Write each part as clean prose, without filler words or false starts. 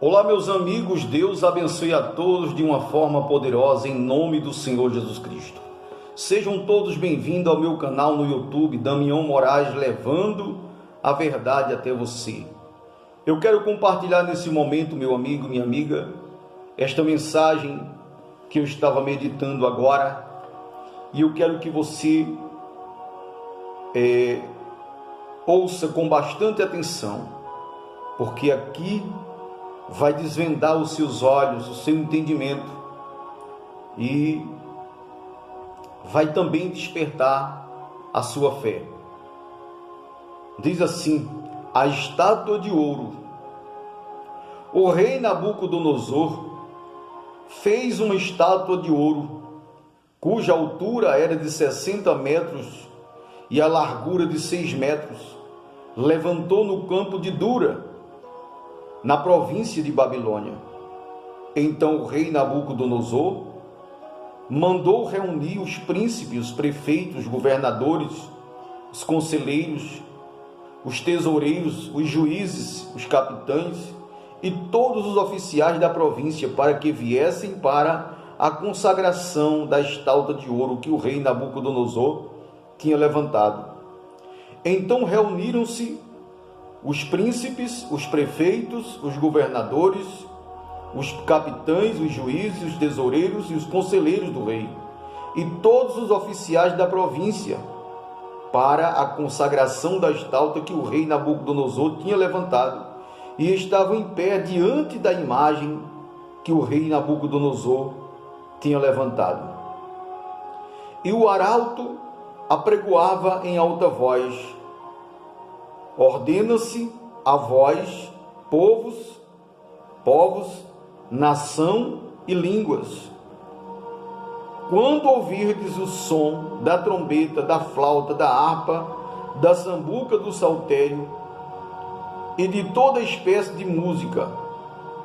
Olá, meus amigos, Deus abençoe a todos de uma forma poderosa em nome do Senhor Jesus Cristo. Sejam todos bem-vindos ao meu canal no YouTube, Damião Moraes, levando a verdade até você. Eu quero compartilhar nesse momento, meu amigo, minha amiga, esta mensagem que eu estava meditando agora, e eu quero que você ouça com bastante atenção, porque aqui vai desvendar os seus olhos, o seu entendimento, e vai também despertar a sua fé. Diz assim: a estátua de ouro. O rei Nabucodonosor fez uma estátua de ouro, cuja altura era de 60 metros e a largura de 6 metros. Levantou no campo de Dura, na província de Babilônia. Então o rei Nabucodonosor mandou reunir os príncipes, os prefeitos, os governadores, os conselheiros, os tesoureiros, os juízes, os capitães e todos os oficiais da província para que viessem para a consagração da estátua de ouro que o rei Nabucodonosor tinha levantado. Então reuniram-se os príncipes, os prefeitos, os governadores, os capitães, os juízes, os tesoureiros e os conselheiros do rei, e todos os oficiais da província, para a consagração da estátua que o rei Nabucodonosor tinha levantado, e estavam em pé diante da imagem que o rei Nabucodonosor tinha levantado. E o arauto apregoava em alta voz: ordena-se a vós, povos, nação e línguas, quando ouvirdes o som da trombeta, da flauta, da harpa, da sambuca, do saltério e de toda espécie de música,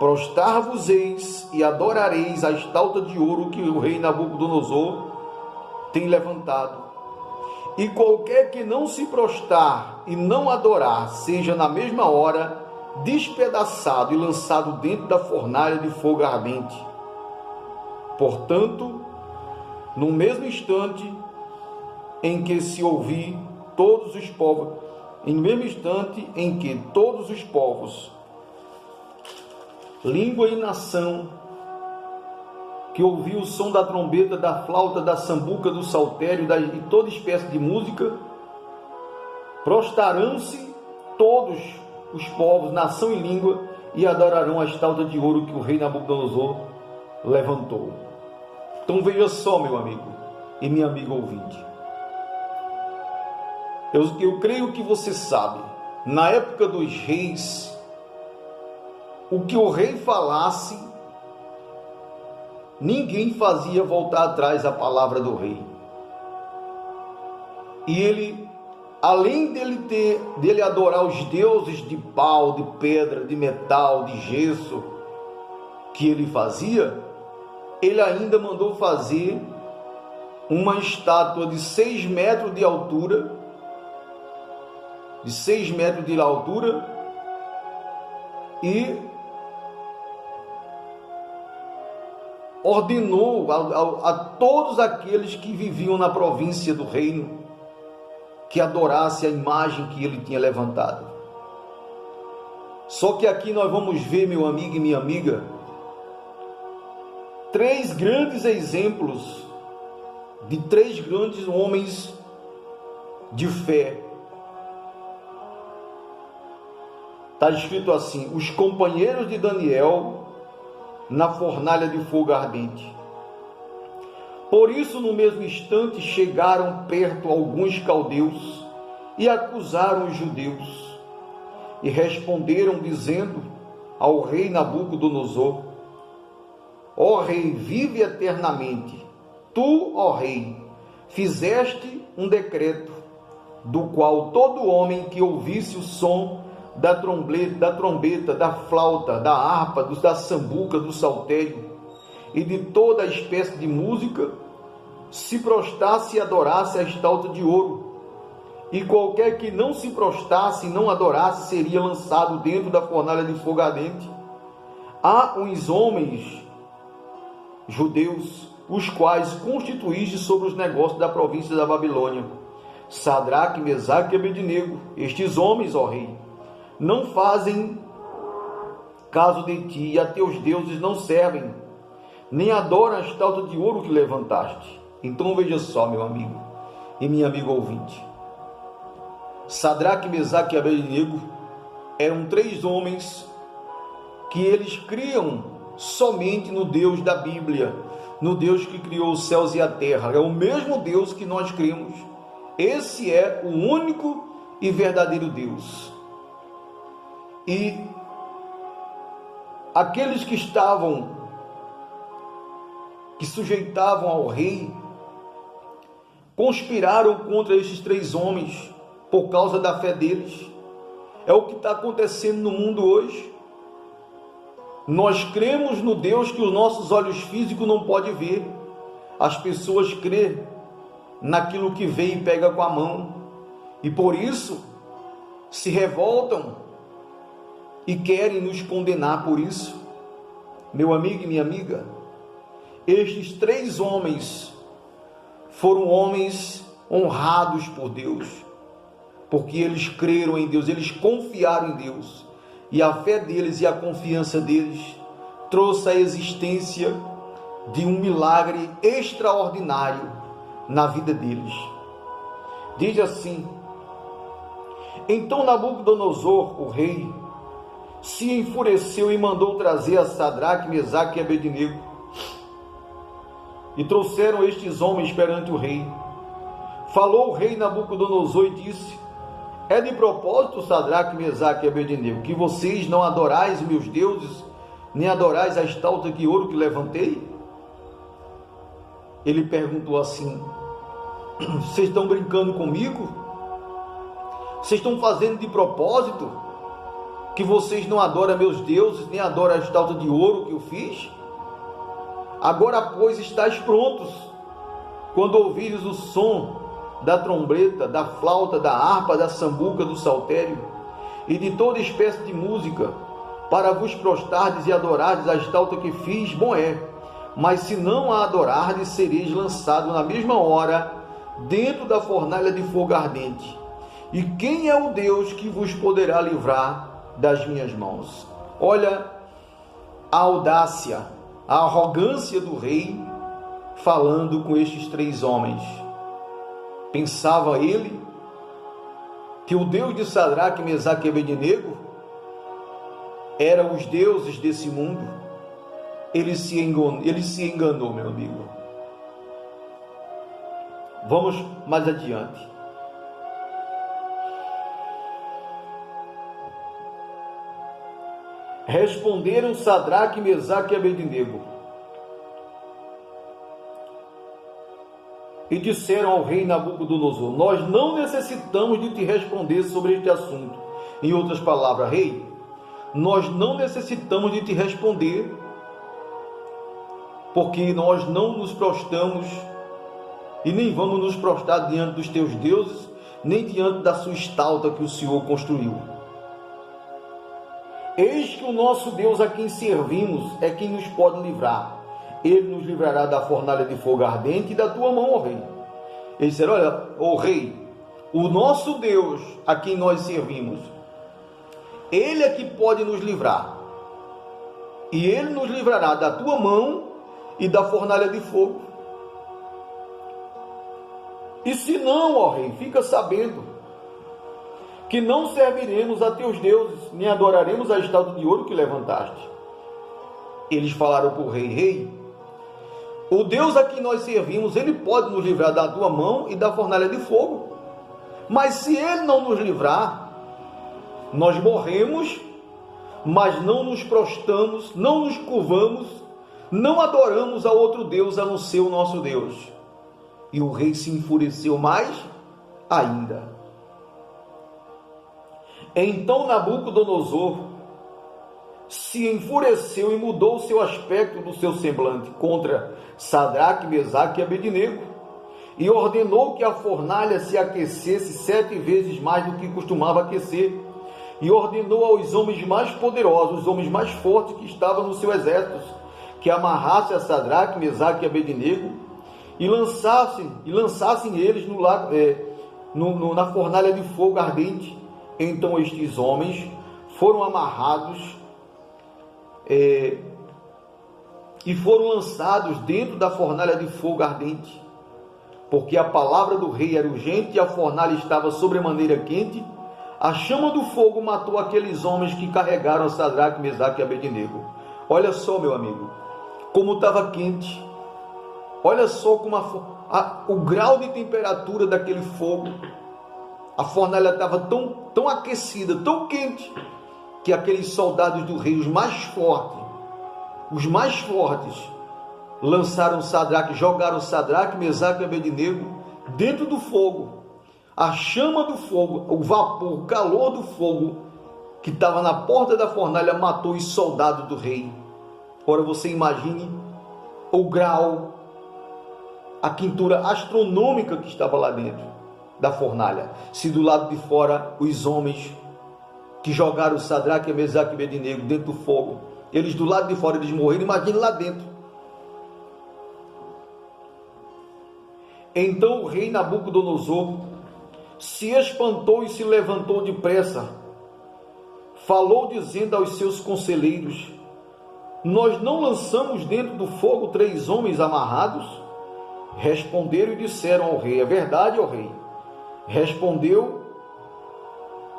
prostrar-vos-eis e adorareis a estátua de ouro que o rei Nabucodonosor tem levantado. E qualquer que não se prostrar e não adorar, seja na mesma hora despedaçado e lançado dentro da fornalha de fogo ardente. Portanto, no mesmo instante em que todos os povos, língua e nação, que ouviu o som da trombeta, da flauta, da sambuca, do saltério e toda espécie de música, prostrarão-se todos os povos, nação e língua, e adorarão a estátua de ouro que o rei Nabucodonosor levantou. Então veja só, meu amigo e minha amiga ouvinte, eu creio que você sabe, na época dos reis, o que o rei falasse, ninguém fazia voltar atrás a palavra do rei. E ele, além dele adorar os deuses de pau, de pedra, de metal, de gesso, que ele fazia, ele ainda mandou fazer uma estátua de 6 metros de altura, e ordenou a todos aqueles que viviam na província do reino que adorasse a imagem que ele tinha levantado. Só que aqui nós vamos ver, meu amigo e minha amiga, 3 grandes exemplos de 3 grandes homens de fé. Está escrito assim: os companheiros de Daniel na fornalha de fogo ardente. Por isso, no mesmo instante, chegaram perto alguns caldeus e acusaram os judeus, e responderam dizendo ao rei Nabucodonosor: ó rei, vive eternamente. Tu, ó rei, fizeste um decreto, do qual todo homem que ouvisse o som da trombeta, da flauta, da harpa, da sambuca, do saltério e de toda a espécie de música, se prostrasse e adorasse a estátua de ouro. E qualquer que não se prostrasse e não adorasse seria lançado dentro da fornalha de fogo ardente. há uns homens judeus, os quais constituíste sobre os negócios da província da Babilônia, Sadraque, Mesaque e Abednego. Estes homens, ó rei, não fazem caso de ti, e a teus deuses não servem, nem adoram a estátua de ouro que levantaste. Então veja só, meu amigo e minha amiga ouvinte, Sadraque, Mesaque e Abednego eram 3 homens que eles criam somente no Deus da Bíblia, no Deus que criou os céus e a terra. É o mesmo Deus que nós cremos. Esse é o único e verdadeiro Deus. E aqueles que sujeitavam ao rei, conspiraram contra esses 3 homens por causa da fé deles. É o que está acontecendo no mundo hoje. Nós cremos no Deus que os nossos olhos físicos não podem ver. As pessoas crêem naquilo que vê e pega com a mão, e por isso se revoltam e querem nos condenar por isso. Meu amigo e minha amiga, estes 3 homens foram homens honrados por Deus, porque eles creram em Deus, eles confiaram em Deus, e a fé deles e a confiança deles trouxe a existência de um milagre extraordinário na vida deles. Diz assim: então Nabucodonosor, o rei, se enfureceu e mandou trazer a Sadraque, Mesaque e Abednego. E trouxeram estes homens perante o rei. Falou o rei Nabucodonosor e disse: é de propósito, Sadraque, Mesaque e Abednego, que vocês não adorais meus deuses, nem adorais a estátua de ouro que levantei? Ele perguntou assim: vocês estão brincando comigo? Vocês estão fazendo de propósito que vocês não adoram meus deuses, nem adoram a estátua de ouro que eu fiz? Agora, pois, estáis prontos, quando ouvires o som da trombeta, da flauta, da harpa, da sambuca, do saltério e de toda espécie de música, para vos prostardes e adorardes a estátua que fiz, bom é. Mas se não a adorardes, sereis lançado na mesma hora dentro da fornalha de fogo ardente. E quem é o Deus que vos poderá livrar das minhas mãos? Olha a audácia, a arrogância do rei falando com estes 3 homens. Pensava ele que o Deus de Sadraque, Mesaque e Abednego eram os deuses desse mundo. Ele se enganou, meu amigo. Vamos mais adiante. Responderam Sadraque, Mesaque e Abednego e disseram ao rei Nabucodonosor: nós não necessitamos de te responder sobre este assunto. Em outras palavras, rei, nós não necessitamos de te responder, porque nós não nos prostramos e nem vamos nos prostrar diante dos teus deuses, nem diante da sua estátua que o Senhor construiu. Eis que o nosso Deus a quem servimos é quem nos pode livrar. Ele nos livrará da fornalha de fogo ardente e da tua mão, ó rei. Eles disseram: olha, ó rei, o nosso Deus a quem nós servimos, Ele é que pode nos livrar. E Ele nos livrará da tua mão e da fornalha de fogo. E se não, ó rei, fica sabendo que não serviremos a teus deuses, nem adoraremos a estátua de ouro que levantaste. Eles falaram para o rei: rei, o Deus a quem nós servimos, Ele pode nos livrar da tua mão e da fornalha de fogo. Mas se Ele não nos livrar, nós morremos, mas não nos prostramos, não nos curvamos, não adoramos a outro Deus a não ser o nosso Deus. E o rei se enfureceu mais ainda. Então Nabucodonosor se enfureceu e mudou o seu aspecto do seu semblante contra Sadraque, Mesaque e Abednego, e ordenou que a fornalha se aquecesse 7 vezes mais do que costumava aquecer, e ordenou aos homens mais poderosos, os homens mais fortes que estavam no seu exército, que amarrassem a Sadraque, Mesaque e Abednego e lançassem eles no lago, na fornalha de fogo ardente. Então estes homens foram amarrados e foram lançados dentro da fornalha de fogo ardente, porque a palavra do rei era urgente e a fornalha estava sobremaneira quente. A chama do fogo matou aqueles homens que carregaram Sadraque, Mesaque e Abednego. Olha só, meu amigo, como estava quente. Olha só como o grau de temperatura daquele fogo. A fornalha estava tão aquecida, tão quente, que aqueles soldados do rei, os mais fortes, lançaram Sadraque, jogaram Sadraque, Mesaque e Abednego dentro do fogo. A chama do fogo, o vapor, o calor do fogo que estava na porta da fornalha matou os soldados do rei. Ora, você imagine o grau, a quintura astronômica que estava lá dentro da fornalha. Se do lado de fora os homens que jogaram Sadraque, Mesaque e Abednego dentro do fogo, eles do lado de fora eles morreram, imagine lá dentro. Então o rei Nabucodonosor se espantou e se levantou depressa. Falou dizendo aos seus conselheiros: nós não lançamos dentro do fogo 3 homens amarrados? Responderam e disseram ao rei: é verdade, ó rei. Respondeu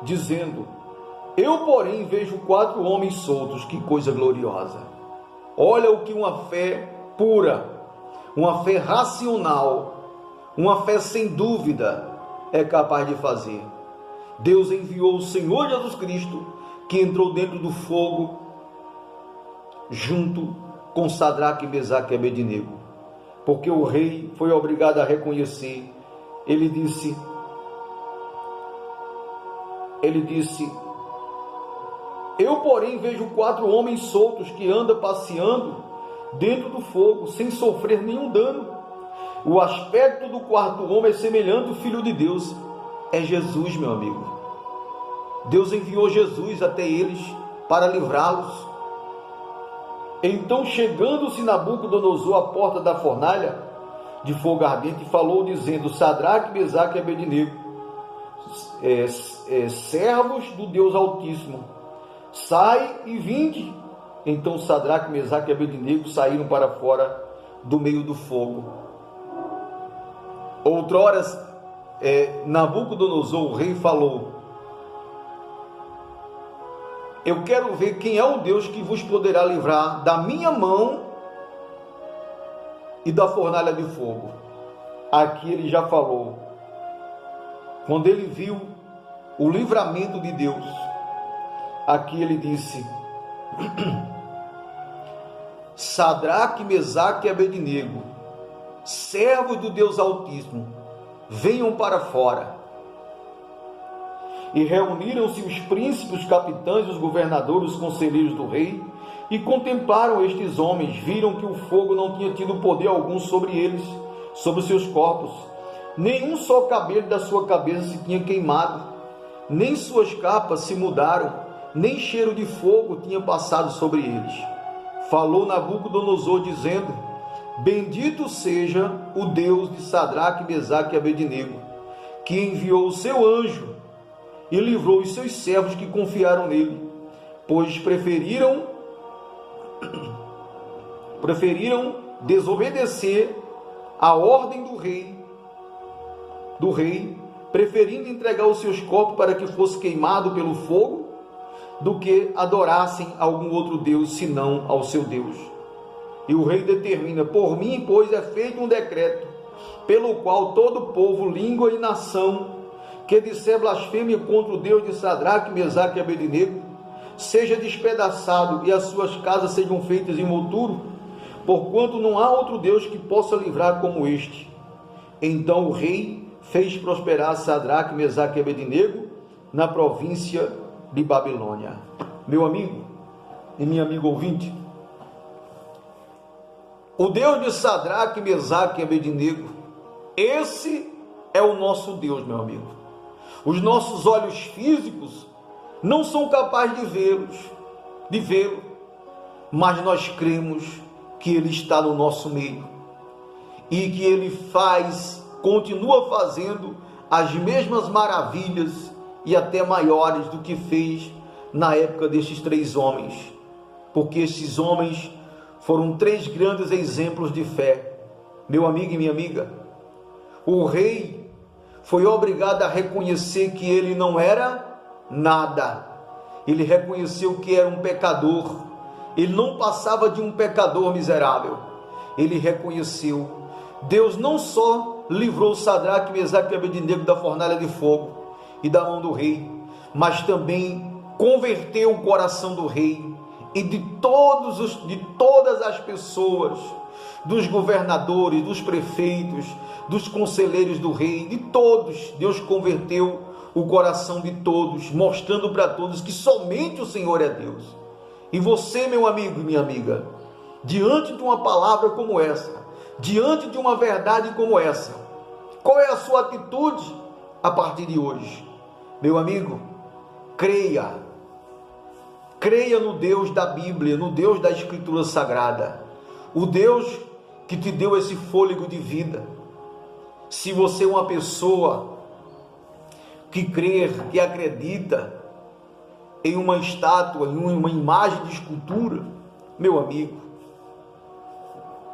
dizendo: eu, porém, vejo 4 homens soltos. Que coisa gloriosa! Olha o que uma fé pura, uma fé racional, uma fé sem dúvida é capaz de fazer. Deus enviou o Senhor Jesus Cristo, que entrou dentro do fogo junto com Sadraque, Mesaque e Abednego, porque o rei foi obrigado a reconhecer. Ele disse: eu, porém, vejo 4 homens soltos que andam passeando dentro do fogo, sem sofrer nenhum dano. O aspecto do 4º homem é semelhante ao Filho de Deus. É Jesus, meu amigo. Deus enviou Jesus até eles para livrá-los. Então, chegando-se Nabucodonosor à porta da fornalha de fogo ardente, falou dizendo: Sadraque, Mesaque e Abednego, servos do Deus Altíssimo, sai e vinde. Então Sadraque, Mesaque e Abednego saíram para fora do meio do fogo. Outrora, Nabucodonosor, o rei, falou: eu quero ver quem é o Deus que vos poderá livrar da minha mão e da fornalha de fogo. Aqui ele já falou. Quando ele viu o livramento de Deus, aqui ele disse: Sadraque, Mesaque e Abednego, servos do Deus Altíssimo, venham para fora. E reuniram-se os príncipes, os capitães, os governadores, os conselheiros do rei, e contemplaram estes homens. Viram que o fogo não tinha tido poder algum sobre eles, sobre os seus corpos. Nenhum só cabelo da sua cabeça se tinha queimado, nem suas capas se mudaram, nem cheiro de fogo tinha passado sobre eles. Falou Nabucodonosor dizendo: bendito seja o Deus de Sadraque, Mesaque e Abednego, que enviou o seu anjo e livrou os seus servos que confiaram nele, pois preferiram desobedecer a ordem do rei, preferindo entregar os seus corpos para que fosse queimado pelo fogo, do que adorassem algum outro Deus senão ao seu Deus. E o rei determina: por mim, pois, é feito um decreto, pelo qual todo povo, língua e nação que disser blasfêmia contra o Deus de Sadraque, Mesaque e Abednego, seja despedaçado e as suas casas sejam feitas em monturo, porquanto não há outro Deus que possa livrar como este. Então o rei fez prosperar Sadraque, Mesaque e Abednego na província de Babilônia. Meu amigo e minha amiga ouvinte, o Deus de Sadraque, Mesaque e Abednego, esse é o nosso Deus, meu amigo. Os nossos olhos físicos não são capazes de vê-lo, mas nós cremos que Ele está no nosso meio e que Ele continua fazendo as mesmas maravilhas e até maiores do que fez na época destes 3 homens, porque estes homens foram 3 grandes exemplos de fé. Meu amigo e minha amiga, o rei foi obrigado a reconhecer que ele não era nada. Ele reconheceu que era um pecador. Ele não passava de um pecador miserável. Ele reconheceu. Deus não só livrou Sadraque, Mesaque e Abednego da fornalha de fogo e da mão do rei, mas também converteu o coração do rei e de todas as pessoas, dos governadores, dos prefeitos, dos conselheiros do rei, de todos. Deus converteu o coração de todos, mostrando para todos que somente o Senhor é Deus. E você, meu amigo e minha amiga, diante de uma palavra como essa, diante de uma verdade como essa, qual é a sua atitude a partir de hoje? Meu amigo, creia no Deus da Bíblia, no Deus da Escritura Sagrada, o Deus que te deu esse fôlego de vida. Se você é uma pessoa que crê, que acredita em uma estátua, em uma imagem de escultura, meu amigo,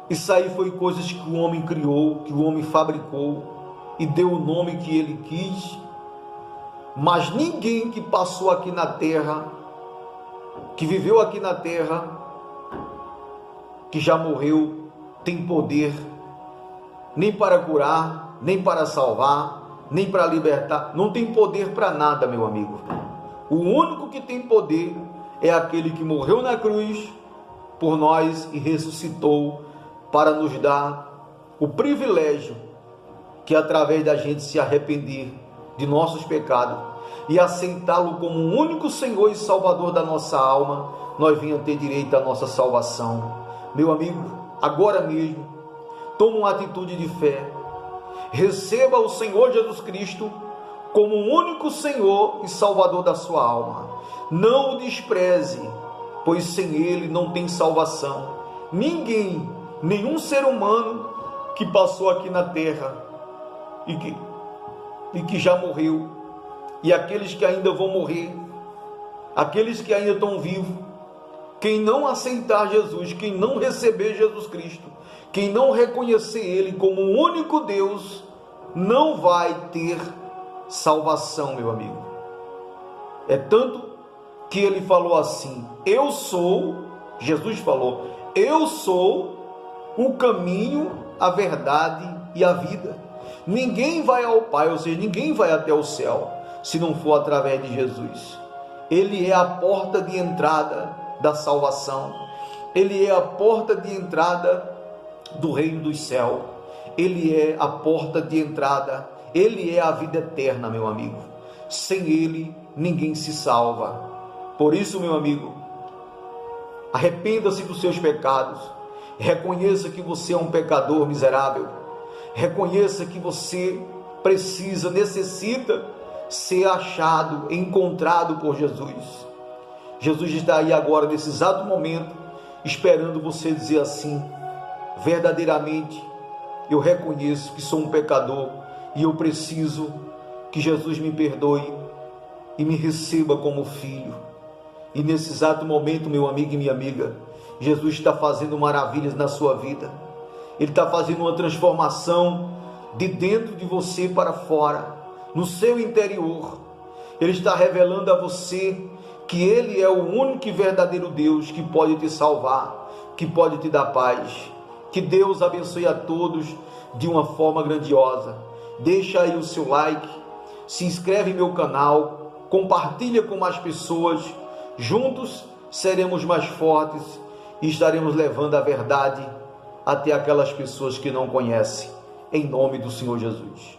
isso aí foi coisas que o homem criou, que o homem fabricou e deu o nome que ele quis, mas ninguém que passou aqui na terra, que viveu aqui na terra, que já morreu, tem poder nem para curar, nem para salvar, nem para libertar. Não tem poder para nada, meu amigo. O único que tem poder é aquele que morreu na cruz por nós e ressuscitou para nos dar o privilégio que, através da gente se arrepender de nossos pecados e aceitá-lo como o único Senhor e Salvador da nossa alma, nós venhamos ter direito à nossa salvação. Meu amigo, agora mesmo, toma uma atitude de fé, receba o Senhor Jesus Cristo como o único Senhor e Salvador da sua alma. Não o despreze, pois sem Ele não tem salvação. Ninguém, nenhum ser humano que passou aqui na terra e que já morreu, e aqueles que ainda vão morrer, aqueles que ainda estão vivos, quem não aceitar Jesus, quem não receber Jesus Cristo, quem não reconhecer Ele como o único Deus, não vai ter salvação, meu amigo. É tanto que Ele falou assim: eu sou, Jesus falou, eu sou o caminho, a verdade e a vida. Ninguém vai ao Pai, ou seja, ninguém vai até o céu, se não for através de Jesus. Ele é a porta de entrada da salvação. Ele é a porta de entrada do reino dos céus. Ele é a porta de entrada. Ele é a vida eterna, meu amigo. Sem Ele, ninguém se salva. Por isso, meu amigo, arrependa-se dos seus pecados. Reconheça que você é um pecador miserável. Reconheça que você necessita ser achado, encontrado por Jesus. Jesus está aí agora, nesse exato momento, esperando você dizer assim: verdadeiramente, eu reconheço que sou um pecador e eu preciso que Jesus me perdoe e me receba como filho. E nesse exato momento, meu amigo e minha amiga, Jesus está fazendo maravilhas na sua vida. Ele está fazendo uma transformação de dentro de você para fora, no seu interior. Ele está revelando a você que Ele é o único e verdadeiro Deus que pode te salvar, que pode te dar paz. Que Deus abençoe a todos de uma forma grandiosa. Deixa aí o seu like, se inscreve em meu canal, compartilha com mais pessoas. Juntos seremos mais fortes e estaremos levando a verdade até aquelas pessoas que não conhecem. Em nome do Senhor Jesus.